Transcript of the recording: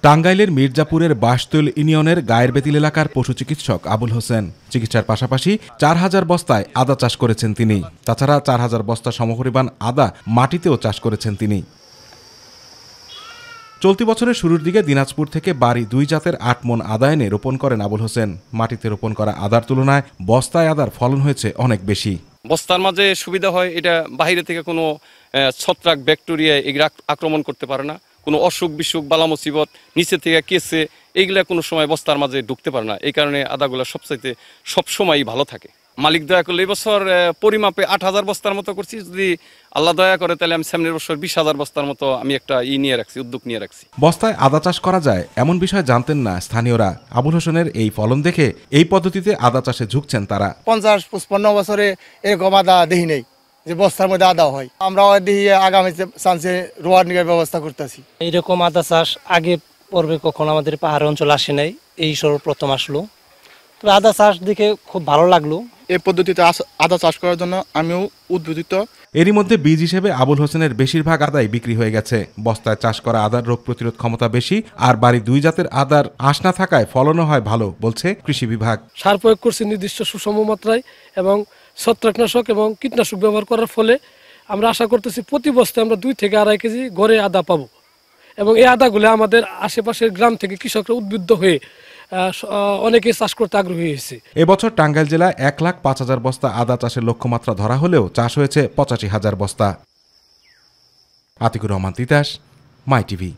টাঙ্গাইলের মির্জাপুরের বাসতুল ইউনিয়নের গায়ের বেতিল এলাকার পশু চিকিৎসক আবুল হোসেন চিকিৎসার পাশাপাশি ৪,০০০ বস্তায় আদা চাষ করেছেন তিনি। তাছাড়া ৪,০০০ বস্তা সমপরিমাণ আদা মাটিতেও চাষ করেছেন তিনি। চলতি বছরের শুরুর দিকে দিনাজপুর থেকে বাড়ি ২ জাতের ৮ মণ আদা এনে রোপণ করেন আবুল হোসেন। মাটিতে রোপণ করা আদার তুলনায় বস্তায় আদার ফলন হয়েছে অনেক বেশি। বস্তার মাঝে সুবিধা হয়, এটা বাইরে থেকে কোনো ছত্রাক ব্যাকটেরিয়া এগুলা আক্রমণ করতে পারে না, কোনো অসুখ বিসুখ বালা মুসিবত নিচে থেকে কেসে এইগুলা কোনো সময় বস্তার মাঝে ঢুকতে পারে না। এই কারণে আদাগুলা সবসময়ই ভালো থাকে। মালিক দয়া করলে এই বছর পরিমাপে ৮,০০০ বস্তার মতো করছি। যদি আল্লাহ দয়া করে তাহলে আমি সামনের বছর ২০,০০০ বস্তার মতো আমি একটা উদ্যোগ নিয়ে রাখছি। বস্তায় আদা চাষ করা যায় এমন বিষয় জানতেন না স্থানীয়রা। আবুল হোসেনের এই ফলন দেখে এই পদ্ধতিতে আদা চাষে ঝুঁকছেন তারা। ৫০-৫৫ বছরে এরকম আদা দেখি নেই যে বস্তার মধ্যে আদা হয়। আমরা দেখি আগামী চান্সে রোয়ার নিয়ে ব্যবস্থা করতেছি। এইরকম আদা চাষ আগে পর্বে কখনো আমাদের পাহাড় অঞ্চল আসে নাই, এই সর্বপ্রথম আসলো। তবে আদা চাষ দেখে খুব ভালো লাগলো। এই পদ্ধতিতে আদা চাষ করার জন্য আমিও উদ্বুদ্ধ। এরই মধ্যে বীজ হিসেবে আবুল হোসেনের বেশিরভাগ আদাই বিক্রি হয়ে গেছে। বস্তায় চাষ করা আদার রোগ প্রতিরোধ ক্ষমতা বেশি, আর বাড়ি ২ জাতের আদার আঁশ না থাকায় ফলনও হয় ভালো বলছে কৃষি বিভাগ। সার প্রয়োগ করছি নির্দিষ্ট সুষম মাত্রায় এবং ছত্রাকনাশক এবং কীটনাশক ব্যবহার করার ফলে আমরা আশা করতেছি প্রতি বস্তায় আমরা ২ থেকে ২.৫ কেজি গড়ে আদা পাবো। এবং এই আদাগুলো আমাদের আশেপাশের গ্রাম থেকে কৃষকরা উদ্বুদ্ধ হয়ে অনেকে চাষ করতে আগ্রহী হয়েছে। এবছর টাঙ্গাইল জেলায় ১,৫,০০০ বস্তা আদা চাষের লক্ষ্যমাত্রা ধরা হলেও চাষ হয়েছে ৮৫,০০০ বস্তা। আতিকুর রহমান তিতাস, মাই টিভি।